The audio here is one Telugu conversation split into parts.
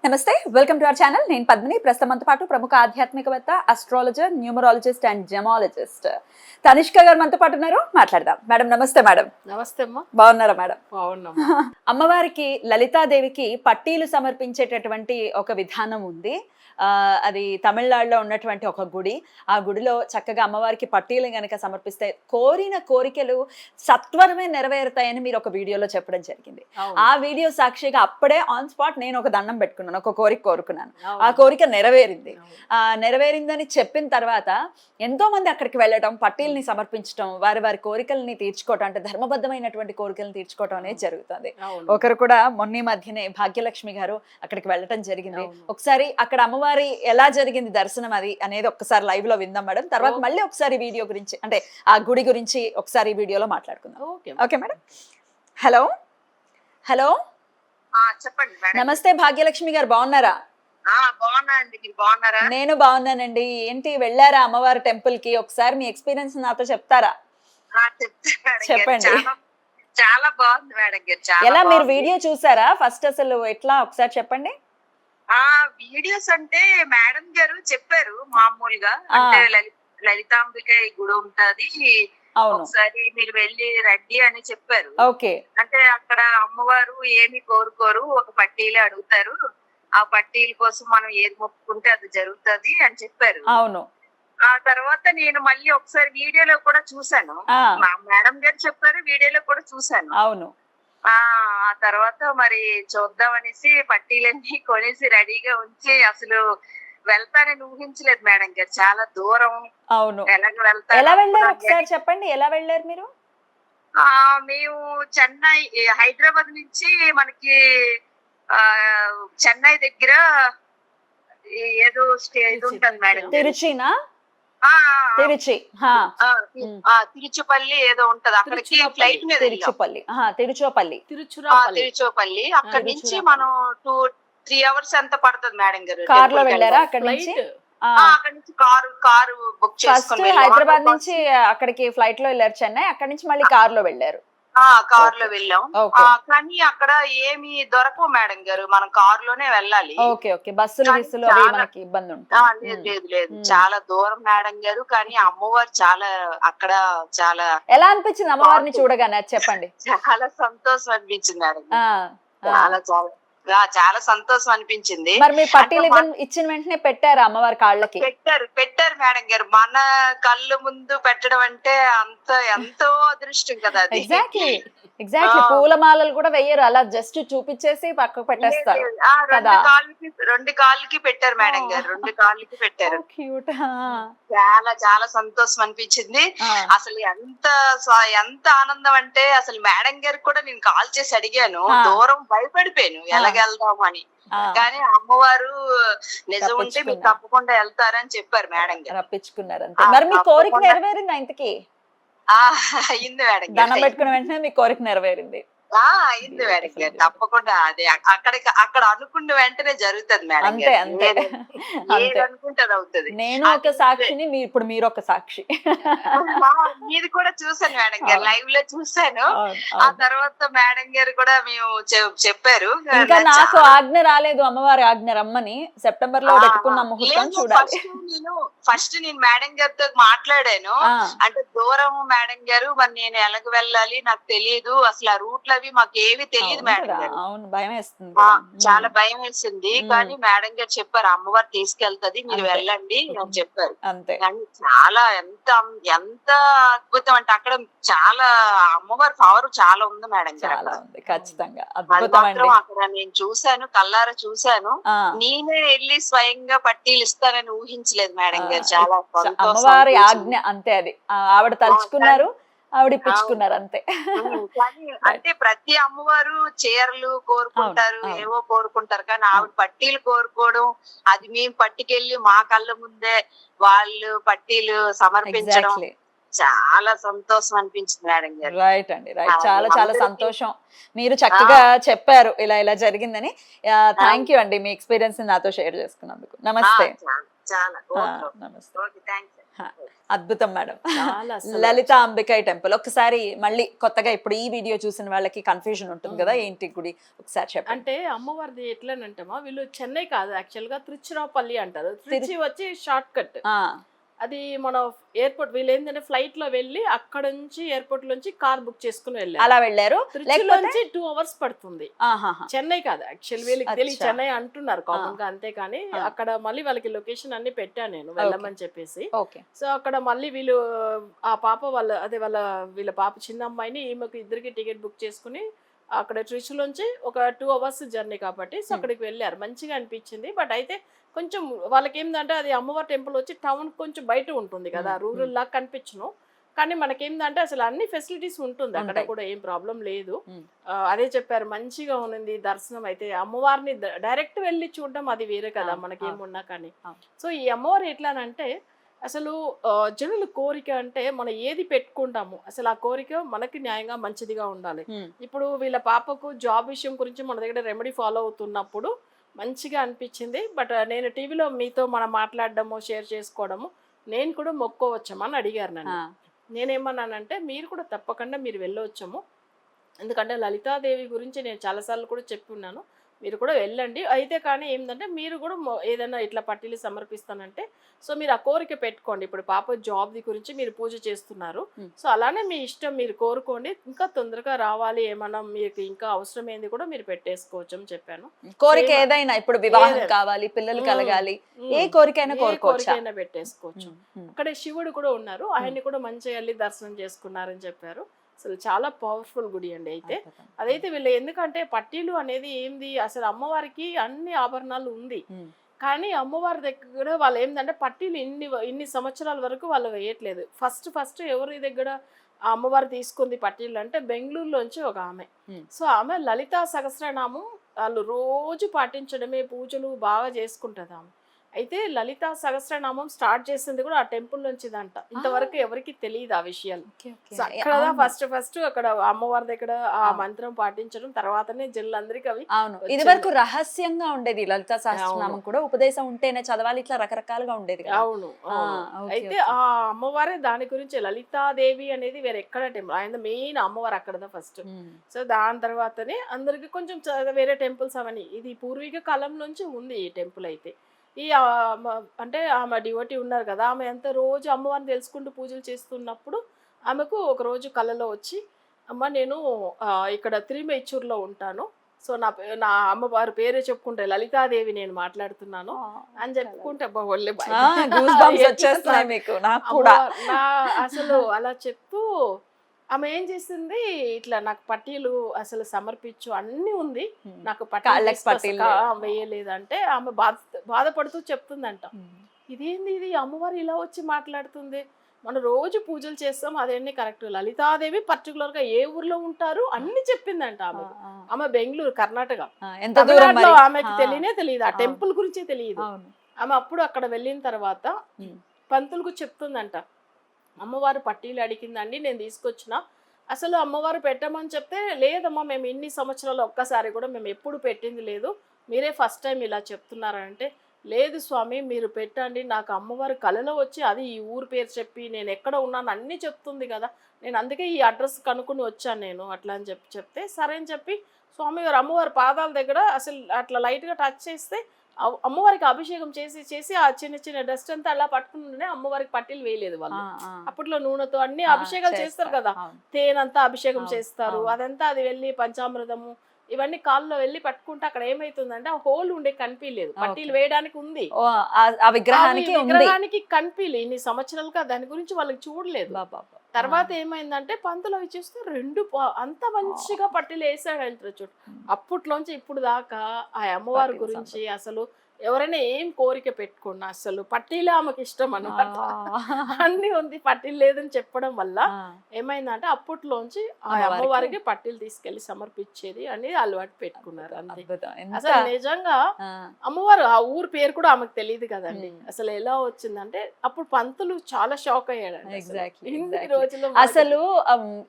నమస్తే, వెల్కమ్ టు అవర్ ఛానల్. నేను పద్మిని. ప్రస్తుతంతో పాటు ప్రముఖ ఆధ్యాత్మికవేత్త, astrologer, numerologist and gemmologist Tanishq గారు మనతో పాటు ఉన్నారు. మాట్లాడదాం. మేడం నమస్తే. మేడం నమస్తే అమ్మా. బాగున్నారా మేడం? బాగున్నాం. అమ్మవారికి లలితాదేవికి పట్టీలు సమర్పించేటటువంటి ఒక విధానం ఉంది. అది తమిళనాడులో ఉన్నటువంటి ఒక గుడి. ఆ గుడిలో చక్కగా అమ్మవారికి పట్టీలు గనక సమర్పిస్తే కోరిన కోరికలు సత్వరమే నెరవేరుతాయని మీరు ఒక వీడియోలో చెప్పడం జరిగింది. ఆ వీడియో సాక్షిగా అప్పుడే ఆన్ స్పాట్ నేను ఒక దండం పెట్టుకున్నాను, ఒక కోరిక కోరుకున్నాను. ఆ కోరిక నెరవేరింది. నెరవేరిందని చెప్పిన తర్వాత ఎంతో మంది అక్కడికి వెళ్ళటం, పట్టీల్ని సమర్పించడం, వారి వారి కోరికల్ని తీర్చుకోవటం, అంటే ధర్మబద్ధమైనటువంటి కోరికలను తీర్చుకోవటం అనేది జరుగుతుంది. ఒకరు కూడా మొన్న మధ్యనే భాగ్యలక్ష్మి గారు అక్కడికి వెళ్ళటం జరిగింది. ఒకసారి అక్కడ అమ్మవారి ఎలా జరిగింది దర్శనం అది అనేది ఒక్కసారి లైవ్ లో విందాం మేడం. తర్వాత మళ్ళీ ఒకసారి వీడియో గురించి, అంటే ఆ గుడి గురించి ఒకసారి వీడియోలో మాట్లాడుకుందాం. Okay madam. హలో హలో చెప్పండి మేడం. నమస్తే భాగ్యలక్ష్మి గారు, బాగున్నారా? బాగున్నా అండి, మీరు బాగున్నారా? నేను బాగున్నానండి. ఏంటి, వెళ్ళారా అమ్మవారి టెంపుల్ కి? ఒకసారి మీ ఎక్స్పీరియన్స్ నాతో చెప్తారా? చెప్పండి. చాలా బాగుంది మేడం గారు. ఎలా, మీరు వీడియో చూసారా ఫస్ట్? అసలు ఎట్లా ఒకసారి చెప్పండి. వీడియోస్ అంటే మేడం గారు చెప్పారు మామూలుగా, అంటే లలితాంబిక ఈ గుడి ఉంటది, ఒకసారి మీరు వెళ్ళి రండి అని చెప్పారు. ఓకే. అంటే అక్కడ అమ్మవారు ఏమి కోరుకోరు, ఒక పట్టీలు అడుగుతారు, ఆ పట్టీల కోసం మనం ఏది మొక్కుకుంటే అది జరుగుతుంది అని చెప్పారు. అవును. ఆ తర్వాత నేను మళ్ళీ ఒకసారి వీడియోలో కూడా చూసాను. మా మేడం గారు చెప్పారు, వీడియోలో కూడా చూసాను. అవును. ఆ తర్వాత మరి చూద్దాం అనేసి పట్టీలన్నీ కొనేసి రెడీగా ఉంచి, అసలు వెళ్తానని ఊహించలేదు మేడం గారు. చాలా దూరం. అవును. ఎలా ఎలా వెళ్ళారు ఒకసారి చెప్పండి, ఎలా వెళ్ళారు మీరు? మేము చెన్నై, హైదరాబాద్ నుంచి మనకి చెన్నై దగ్గర ఏదో స్టేజ్ ఉంటది మేడం. తిరుచినా? తిరుచి. తిరుచుపల్లి ఏదో ఉంటది, అక్కడికి ఫ్లైట్ మీద తిరుచుపల్లి. అక్కడ నుంచి మనం 2-3 అవర్స్ ఎంత పడుతుంది మేడం గారు? కార్ లో వెళ్ళారా అక్కడ నుంచి? అక్కడ నుంచి కారు బుక్ చేసుకుని హైదరాబాద్ నుంచి అక్కడికి ఫ్లైట్ లో వెళ్ళారు చెన్నై, అక్కడ నుంచి మళ్ళీ కార్ లో వెళ్ళారు. కార్ లో వెళ్ళాం. కానీ అక్కడ ఏమి దొరకవు మేడం గారు, మనం కార్ లోనే వెళ్ళాలి. బస్సులు మనకి ఇబ్బంది ఉంటుంది. లేదు, చాలా దూరం మేడం గారు. కానీ అమ్మవారు చాలా అక్కడ చాలా ఎలా అనిపించింది అమ్మవారిని చూడగానే చెప్పండి. చాలా సంతోషం అనిపించింది మేడం. చాలా సంతోషం అనిపించింది. మరి మీరు పట్టీలు ఇచ్చిన వెంటనే పెట్టారు అమ్మవారి కాళ్ళకి? పెట్టారు మేడం గారు. మన కళ్ళు ముందు పెట్టడం అంటే ఎంతో అదృష్టం కదా అది. ఎగ్జాక్ట్లీ. పూలమాలలు కూడా వెయ్యరు, అలా జస్ట్ చూపించేసి పక్కకు పెట్టేస్తారు. రెండు కాళ్ళకి పెట్టారు మేడం గారు, 2 కాళ్ళకి పెట్టారు. చాలా చాలా సంతోషం అనిపించింది. అసలు ఎంత ఆనందం అంటే, అసలు మేడం గారికి కూడా నేను కాల్ చేసి అడిగాను, దూరం భయపడిపోయాను ఎలాగెళ్దాము అని. కానీ అమ్మవారు నిజం ఉంటే మీరు తప్పకుండా వెళ్తారని చెప్పారు మేడం గారు. రప్పించుకున్నారు అంతే. మరి మీ కోరిక నెరవేరింది ఇంతకి? అయింది మేడం. దండం పెట్టుకున్న వెంటనే మీ కోరిక నెరవేరింది. అయింది మేడం గారు, తప్పకుండా. అదే అక్కడ అనుకున్న వెంటనే జరుగుతుంది మేడం. అంతే అంతే అనుకుంటది అవుతుంది. నేను ఒక సాక్షిని, ఇప్పుడు మీరు ఒక సాక్షి. ఇది కూడా చూసాను మేడం గారు, లైవ్ లో చూసాను. ఆ తర్వాత మేడం గారు కూడా మేము చెప్పారు. ఇంకా నాకు ఆజ్ఞ రాలేదు, అమ్మవారి ఆజ్ఞ రమ్మని. సెప్టెంబర్ లో పెట్టుకున్న ముహూర్తం చూడాలి. ఫస్ట్ నేను మేడం గారితో మాట్లాడాను. అంటే దూరం మేడం గారు, మరి నేను ఎలాగ వెళ్ళాలి నాకు తెలియదు, అసలు ఆ రూట్ అవి మాకు ఏవి తెలియదు మేడం గారు. అవును, భయం వేస్తుంది, చాలా భయం వేసింది. కానీ మేడం గారు చెప్పారు, అమ్మవారు తీసుకెళ్తది, మీరు వెళ్ళండి అని చెప్పారు. అంతే. కానీ చాలా ఎంత అద్భుతం అంటే, అక్కడ చాలా అమ్మవారి పవర్ చాలా ఉంది మేడం గారు. ఖచ్చితంగా అద్భుతం. అక్కడ నేను చూసాను, కల్లారా చూసాను. నేనే వెళ్ళి స్వయంగా పట్టీలు ఇస్తానని ఊహించలేదు మేడం గారు. చాలా అమ్మవారి ఆజ్ఞ అంతే, అది ఆవిడ తలుచుకున్నారు, ఆవిడ ఇప్పించుకున్నారు అంతే. కానీ అంటే ప్రతి అమ్మవారు చీరలు కోరుకుంటారు, ఏవో కోరుకుంటారు, కానీ ఆవిడ పట్టీలు కోరుకోవడం, అది మేము పట్టుకెళ్ళి మా కళ్ళ ముందే వాళ్ళు పట్టీలు సమర్పించడం చాలా సంతోషం అనిపించింది మేడం గారు. రైట్ అండి, రైట్. చాలా చాలా సంతోషం. మీరు చక్కగా చెప్పారు ఇలా ఇలా జరిగిందని. థ్యాంక్ యూ అండి, మీ ఎక్స్పీరియన్స్ నాతో షేర్ చేసుకున్నందుకు. నమస్తే. చాలా నమస్తే. Okay thanks. అద్భుతం మేడం. చాలా అసలు లలిత అంబికాయ్ టెంపుల్ ఒకసారి మళ్ళీ కొత్తగా ఇప్పుడు ఈ వీడియో చూసిన వాళ్ళకి కన్ఫ్యూజన్ ఉంటుంది కదా, ఏంటి గుడి ఒకసారి చెప్పండి. అంటే అమ్మవారిది ఎట్లనంటమా, వీళ్ళు చెన్నై కాదు, యాక్చువల్ గా తిరుచిరాపల్లి అంటారు. తిరుచి వచ్చి షార్ట్ కట్. ఆ, అది మన ఎయిర్పోర్ట్, వీళ్ళు ఏంటంటే ఫ్లైట్ లో వెళ్ళి అక్కడ నుంచి ఎయిర్పోర్ట్ నుంచి కార్ బుక్ చేసుకుని వెళ్ళారు. అలా వెళ్ళారు. తిరుచిలోంచి 2 hours పడుతుంది. ఆహాహా. చెన్నై కాదు యాక్చువల్, వీళ్ళకి తెలియ అచ్చా. చెన్నై అంటున్నారు కామన్ గా, అంతే కానీ అక్కడ మళ్ళీ వాళ్ళకి లొకేషన్ అన్ని పెట్టాను నేను వెళ్ళమని చెప్పేసి. ఓకే. సో అక్కడ మళ్ళీ వీళ్ళు ఆ పాప వీళ్ళ పాప చిన్న అమ్మాయిని ఈమెకు ఇద్దరికి టికెట్ బుక్ చేసుకుని అక్కడ ట్రిచులోంచి ఒక 2 hours జర్నీ కాబట్టి సో అక్కడికి వెళ్ళారు. మంచిగా అనిపించింది. బట్ అయితే కొంచెం వాళ్ళకి ఏంటంటే అది అమ్మవారి టెంపుల్ వచ్చి టౌన్ కొంచెం బయట ఉంటుంది కదా, రూరల్ లాగా కనిపించను. కానీ మనకేందంటే అసలు అన్ని ఫెసిలిటీస్ ఉంటుంది అక్కడ కూడా, ఏం ప్రాబ్లం లేదు. అదే చెప్పారు, మంచిగా ఉంది దర్శనం. అయితే అమ్మవారిని డైరెక్ట్ వెళ్ళి చూడడం అది వేరే కదా మనకేమున్నా కానీ. సో ఈ అమ్మవారు ఎట్లానంటే అసలు జనుల కోరిక అంటే మనం ఏది పెట్టుకుంటాము అసలు ఆ కోరిక మనకి న్యాయంగా మంచిదిగా ఉండాలి. ఇప్పుడు వీళ్ళ పాపకు జాబ్ విషయం గురించి మన దగ్గర రెమెడీ ఫాలో అవుతున్నప్పుడు మంచిగా అనిపించింది. బట్ నేను టీవీలో మీతో మనం మాట్లాడడము షేర్ చేసుకోవడము, నేను కూడా మొక్కోవచ్చామని అడిగారు నన్ను. నేనేమన్నానంటే మీరు కూడా తప్పకుండా మీరు వెళ్ళవచ్చాము, ఎందుకంటే లలితాదేవి గురించి నేను చాలాసార్లు కూడా చెప్పి ఉన్నాను, మీరు కూడా వెళ్ళండి. అయితే కానీ ఏంటంటే మీరు కూడా ఏదైనా ఇట్లా పట్టీలు సమర్పిస్తానంటే సో మీరు ఆ కోరిక పెట్టుకోండి. ఇప్పుడు పాప జాబ్ గురించి మీరు పూజ చేస్తున్నారు, సో అలానే మీ ఇష్టం, మీరు కోరుకోండి, ఇంకా తొందరగా రావాలి, ఏమన్నా మీకు ఇంకా అవసరమైంది కూడా మీరు పెట్టేసుకోవచ్చు అని చెప్పాను. కోరిక ఏదైనా, ఇప్పుడు వివాహం కావాలి, పిల్లలు కలగాలి, ఏ కోరికైనా కోరికైనా పెట్టేసుకోవచ్చు. అక్కడ శివుడు కూడా ఉన్నారు, ఆయన్ని కూడా మంచిగా వెళ్ళి దర్శనం చేసుకున్నారని చెప్పారు. అసలు చాలా పవర్ఫుల్ గుడి అండి. అయితే అదైతే వీళ్ళు ఎందుకంటే పట్టీలు అనేది ఏంది అసలు అమ్మవారికి అన్ని ఆభరణాలు ఉంది, కానీ అమ్మవారి దగ్గర వాళ్ళు ఏంటంటే పట్టీలు ఇన్ని సంవత్సరాల వరకు వాళ్ళు వేయట్లేదు. ఫస్ట్ ఎవరి దగ్గర ఆ అమ్మవారు తీసుకుంది పట్టీలు అంటే బెంగళూరులోంచి ఒక ఆమె. సో ఆమె లలితా సహస్రనామం వాళ్ళు రోజు పాటించడమే, పూజలు బాగా చేసుకుంటుంది ఆమె. అయితే లలితా సహస్రనామం స్టార్ట్ చేసింది కూడా ఆ టెంపుల్ నుంచి దంట. ఇంతవరకు ఎవరికి తెలియదు ఆ విషయాలు. అక్కడ ఫస్ట్ అక్కడ అమ్మవారి దగ్గర ఆ మంత్రం పాటించడం, తర్వాతనే జనులందరికీ అవి. అవును, ఇది వరకు రహస్యంగా ఉండేది లలితా సహస్రనామం కూడా, ఉపదేశం ఉంటేనే చదవాలి, ఇట్లా రకరకాలుగా ఉండేది. అవును. అయితే ఆ అమ్మవారే దాని గురించి లలితాదేవి అనేది వేరే ఎక్కడ టెంపుల్, ఆయన మెయిన్ అమ్మవారు అక్కడదా ఫస్ట్. సో దాని తర్వాతనే అందరికి కొంచెం వేరే టెంపుల్స్ అవన్నీ. ఇది పూర్వీక కాలం నుంచి ఉంది ఈ టెంపుల్. అయితే ఈ అంటే ఆమె డివోటీ ఉన్నారు కదా, ఆమె ఎంత రోజు అమ్మవారిని తెలుసుకుంటూ పూజలు చేస్తున్నప్పుడు ఆమెకు ఒక రోజు కళలో వచ్చి, అమ్మ నేను ఇక్కడ తిరుమేచూరులో ఉంటాను, సో నా అమ్మవారి పేరే చెప్పుకుంటే లలితాదేవి నేను మాట్లాడుతున్నాను అని చెప్పుకుంటే అసలు అలా చెప్తూ ఆమె ఏం చేసింది, ఇట్లా నాకు పట్టీలు అసలు సమర్పించు అన్ని ఉంది, నాకు పట్టీలు వేయలేదంటే ఆమె బాధపడుతూ చెప్తుందంట, ఇదేంది ఇది అమ్మవారు ఇలా వచ్చి మాట్లాడుతుంది, మనం రోజు పూజలు చేస్తాం అదేంటి కరెక్ట్, లలితాదేవి పర్టికులర్ గా ఏ ఊర్లో ఉంటారు అన్ని చెప్పిందంట ఆమె. ఆమె బెంగళూరు కర్ణాటక, ఆమెకి తెలియదు ఆ టెంపుల్ గురించి తెలియదు. ఆమె అప్పుడు అక్కడ వెళ్ళిన తర్వాత పంతులకు చెప్తుందంట, అమ్మవారు పట్టీలు అడిగిందండి, నేను తీసుకొచ్చిన, అసలు అమ్మవారు పెట్టమని చెప్తే లేదమ్మా మేము ఇన్ని సంవత్సరాలు ఒక్కసారి కూడా మేము ఎప్పుడు పెట్టింది లేదు, మీరే ఫస్ట్ టైం ఇలా చెప్తున్నారంటే, లేదు స్వామి మీరు పెట్టండి, నాకు అమ్మవారు కళలో వచ్చి అది ఈ ఊరు పేరు చెప్పి నేను ఎక్కడ ఉన్నాను అన్నీ చెప్తుంది కదా, నేను అందుకే ఈ అడ్రస్ కనుక్కొని వచ్చాను నేను అట్లా అని చెప్తే సరే అని చెప్పి స్వామి గారు అమ్మవారి పాదాల దగ్గర అసలు అట్లా లైట్గా టచ్ చేస్తే అమ్మవారికి అభిషేకం చేసి ఆ చిన్న డస్ట్ అంతా అలా పట్టుకుని అమ్మవారికి పట్టీలు వేయలేదు వాళ్ళు. అప్పట్లో నూనెతో అన్ని అభిషేకాలు చేస్తారు కదా, తేనంతా అభిషేకం చేస్తారు, అదంతా అది వెళ్ళి పంచామృతము ఇవన్నీ కాల్లో వెళ్ళి పట్టుకుంటే అక్కడ ఏమైతుందంటే ఆ హోల్ ఉండే కనిపించలేదు, పట్టీలు వేయడానికి ఉంది, విగ్రహానికి కనిపించలేదు ఇన్ని సంవత్సరాలుగా, దాని గురించి వాళ్ళకి చూడలేదు. తర్వాత ఏమైందంటే పంతులు అవి చూస్తే అంత మంచిగా పట్టీలు వేసాడంటారు చూడు. అప్పట్లోంచి ఇప్పుడు దాకా ఆ అమ్మవారి గురించి అసలు ఎవరైనా ఏం కోరిక పెట్టుకున్నా అసలు పట్టీలే ఆమెకి ఇష్టం అన్నమాట, అన్ని ఉంది పట్టీలు లేదని చెప్పడం వల్ల ఏమైందంటే అప్పట్లోంచి ఆ అమ్మవారికి పట్టీలు తీసుకెళ్లి సమర్పించేది అని అలవాటు పెట్టుకున్నారు. అంతే. అసలు నిజంగా అమ్మవారు ఆ ఊరు పేరు కూడా ఆమెకు తెలియదు కదండి, అసలు ఎలా వచ్చిందంటే అప్పుడు పంతులు చాలా షాక్ అయ్యాడు. ఇన్ని రోజులు అసలు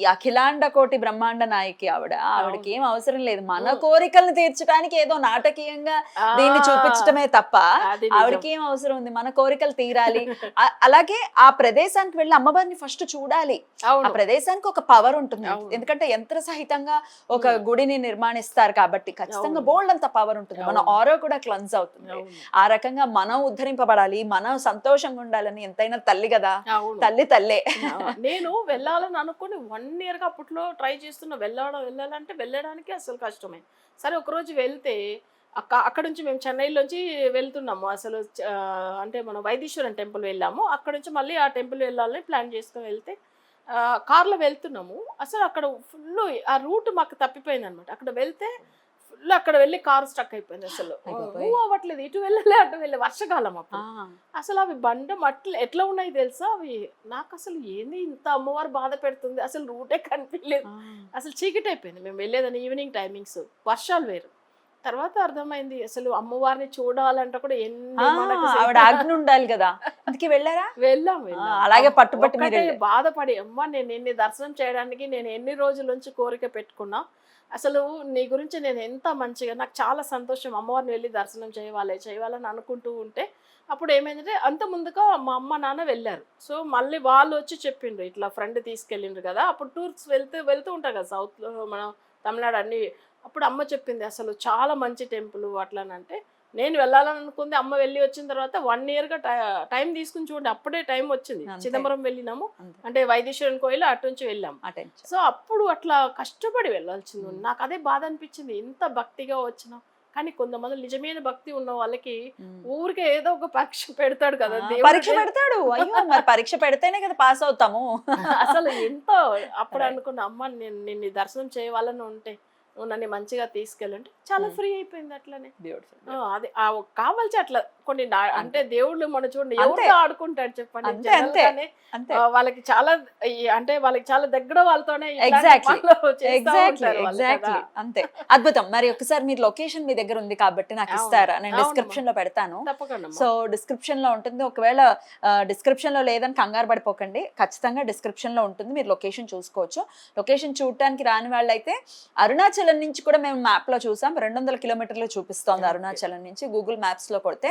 ఈ అఖిలాండ కోటి బ్రహ్మాండ నాయకి ఆవిడకి ఏం అవసరం లేదు, మన కోరికలను తీర్చడానికి ఏదో నాటకీయంగా దీన్ని చూపించడం తీర్చడమే తప్ప అది నిజం. ఆవిడకి ఏం అవసరం ఉంది, మన కోరికలు తీరాలి. అలాగే ఆ ప్రదేశానికి వెళ్ళి అమ్మవారిని ఫస్ట్ చూడాలి. ఆ అవును ప్రదేశానికి ఒక పవర్ ఉంటుంది, అవును. ఎందుకంటే యంత్ర సహితంగా ఒక గుడిని నిర్మాణిస్తారు కాబట్టి ఖచ్చితంగా అవును. బోల్డ్ అంత పవర్ ఉంటుంది. మన అవును. ఆరో కూడా క్లెన్స్ అవుతుంది. అవును ఆ రకంగా మనం ఉద్ధరింపబడాలి, మనం సంతోషంగా ఉండాలని ఎంతైనా తల్లి కదా, అవును. తల్లి తల్లే. నేను వెళ్ళాలని అనుకుని 1 year గా అప్పట్లో ట్రై చేస్తున్నా, వెళ్ళాలంటే వెళ్ళడానికి అసలు కష్టమే. సరే ఒకరోజు వెళ్తే అక్కడ నుంచి మేము చెన్నైలోంచి వెళ్తున్నాము అసలు అంటే మనం వైదీశ్వరం టెంపుల్ వెళ్ళాము. అక్కడ నుంచి మళ్ళీ ఆ టెంపుల్ వెళ్ళాలని ప్లాన్ చేసుకుని వెళ్తే కార్లో వెళ్తున్నాము. అసలు అక్కడ ఫుల్ ఆ రూట్ మాకు తప్పిపోయింది అనమాట. అక్కడ వెళ్తే ఫుల్ అక్కడ వెళ్ళి కారు స్టక్ అయిపోయింది. అసలు మూవ్ అవ్వట్లేదు, ఇటు వెళ్ళలే అటు వెళ్ళే, వర్షకాలం అప్పుడు. అసలు అవి బండ మట్లు ఎట్లా ఉన్నాయి తెలుసా అవి. నాకు అసలు ఏంది ఇంత అమ్మవారు బాధ పెడుతుంది, అసలు రూటే కనిపించలేదు. అసలు చీకటి అయిపోయింది మేము వెళ్ళేదని, ఈవినింగ్ టైమింగ్స్, వర్షాలు వేరు. తర్వాత అర్థమైంది అసలు అమ్మవారిని చూడాలంటే కూడా ఎన్ని మనకు ఆవిడ ఆజ్ఞ ఉండాలి కదా. అందుకే వెళ్ళారా? వెళ్ళాం. అలాగే పట్టుబట్టి మీరు ఒక్కటే బాధపడి, అమ్మ నేను ఎన్ని దర్శనం చేయడానికి నేను ఎన్ని రోజుల నుంచి కోరిక పెట్టుకున్నా, అసలు నీ గురించి నేను ఎంత మంచిగా, నాకు చాలా సంతోషం అమ్మవారిని వెళ్ళి దర్శనం చేయాలని అనుకుంటూ ఉంటే, అప్పుడు ఏమైందంటే అంత ముందుగా మా అమ్మ నాన్న వెళ్ళారు. సో మళ్ళీ వాళ్ళు వచ్చి చెప్పిండ్రు ఇట్లా ఫ్రెండ్ తీసుకెళ్ళిండ్రు కదా. అప్పుడు టూర్స్ వెళ్తూ ఉంటారు కదా సౌత్లో, మన తమిళనాడు అన్ని. అప్పుడు అమ్మ చెప్పింది అసలు చాలా మంచి టెంపుల్ అట్లానంటే, నేను వెళ్ళాలని అనుకుంది. అమ్మ వెళ్ళి వచ్చిన తర్వాత 1 year గా టైం తీసుకుని చూడండి, అప్పుడే టైం వచ్చింది. చిదంబరం వెళ్ళినాము, అంటే వైదీశ్వరన్ కోయిల్ అటు నుంచి వెళ్ళాము. సో అప్పుడు అట్లా కష్టపడి వెళ్ళాల్సింది. నాకు అదే బాధ అనిపించింది, ఎంత భక్తిగా వచ్చినా. కానీ కొంతమంది నిజమైన భక్తి ఉన్న వాళ్ళకి ఊరికే ఏదో ఒక పరీక్ష పెడతాడు కదా, పరీక్ష పెడతాడు. అయ్యో మరి పరీక్ష పెడితేనే కదా పాస్ అవుతాము. అసలు ఎంతో అప్పుడు అనుకున్న, అమ్మ నేను నిన్ను దర్శనం చేయాలని ఉంటే నువ్వు నన్ను మంచిగా తీసుకెళ్ళంటే చాలా ఫ్రీ అయిపోయింది. అట్లనే అది కావాల్సి అట్లా కొన్ని అంటే దేవుళ్ళు మన చూడండి ఎవరితో ఆడుకుంటాడు చెప్పండి. వాళ్ళకి చాలా అంటే వాళ్ళకి చాలా దగ్గర వాళ్ళతోనే అంతే. అద్భుతం. మరి ఒకసారి మీరు లొకేషన్ మీ దగ్గర ఉంది కాబట్టి నాకు ఇస్తారా? నేను డిస్క్రిప్షన్ లో పెడతాను. సో డిస్క్రిప్షన్ లో ఉంటుంది. ఒకవేళ డిస్క్రిప్షన్ లో లేదని కంగారు పడిపోకండి, ఖచ్చితంగా డిస్క్రిప్షన్ లో ఉంటుంది, మీరు లొకేషన్ చూసుకోవచ్చు. లొకేషన్ చూడటానికి రాని వాళ్ళైతే అరుణాచలం నుంచి కూడా మేము మ్యాప్ లో చూసాం, 200 kilometers చూపిస్తోంది అరుణాచలం నుంచి. గూగుల్ మ్యాప్స్ లో కొడితే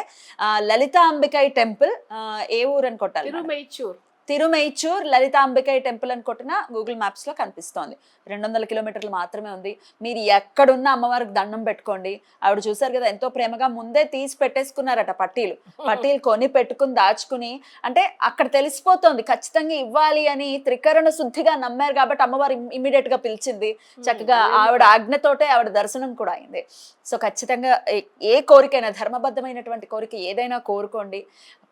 లలితాంబికై టెంపుల్, ఏ ఊరు అని కొట్టాలి? తిరుమైచూర్ లలితాంబికై టెంపుల్ అని కొట్టినా గూగుల్ మ్యాప్స్ లో కనిపిస్తోంది. 200 kilometers మాత్రమే ఉంది. మీరు ఎక్కడున్న అమ్మవారికి దండం పెట్టుకోండి. ఆవిడ చూసారు కదా ఎంతో ప్రేమగా ముందే తీసి పెట్టేసుకున్నారట పట్టీలు కొని పెట్టుకుని దాచుకుని. అంటే అక్కడ తెలిసిపోతోంది ఖచ్చితంగా ఇవ్వాలి అని, త్రికరణ శుద్ధిగా నమ్మారు కాబట్టి అమ్మవారు ఇమ్మీడియట్ గా పిలిచింది. చక్కగా ఆవిడ ఆజ్ఞతోటే ఆవిడ దర్శనం కూడా అయింది. సో ఖచ్చితంగా ఏ కోరికైనా, ధర్మబద్ధమైనటువంటి కోరిక ఏదైనా కోరుకోండి,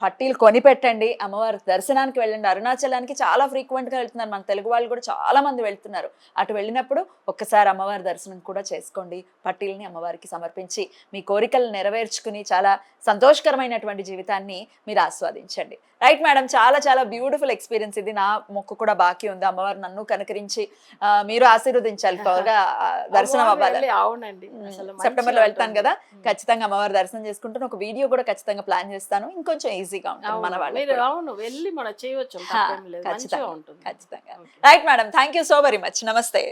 పట్టీలు కొని పెట్టండి, అమ్మవారి దర్శనానికి వెళ్ళండి. అరుణాచలానికి చాలా ఫ్రీక్వెంట్ గా వెళ్తున్నారు, మన తెలుగు వాళ్ళు కూడా చాలా మంది వెళ్తున్నారు. అటు వెళ్ళినప్పుడు ఒక్కసారి అమ్మవారి దర్శనం కూడా చేసుకోండి, పట్టీలని అమ్మవారికి సమర్పించి మీ కోరికలు నెరవేర్చుకుని చాలా సంతోషకరమైనటువంటి జీవితాన్ని మీరు ఆస్వాదించండి. రైట్ మేడం, చాలా చాలా బ్యూటిఫుల్ ఎక్స్పీరియన్స్ ఇది. నా మొక్కు కూడా బాకీ ఉంది, అమ్మవారు నన్ను కనుకరించి మీరు ఆశీర్వదించాలి, త్వరగా దర్శనం అవ్వాలి. సెప్టెంబర్ లో వెళ్తాను కదా, ఖచ్చితంగా అమ్మవారి దర్శనం చేసుకుంటాను. ఒక వీడియో కూడా ఖచ్చితంగా ప్లాన్ చేస్తాను, ఇంకొంచెం ఈజీగా ఉంటుంది మన వాళ్ళు. ఖచ్చితంగా. Right madam, thank you so very much. నమస్తే.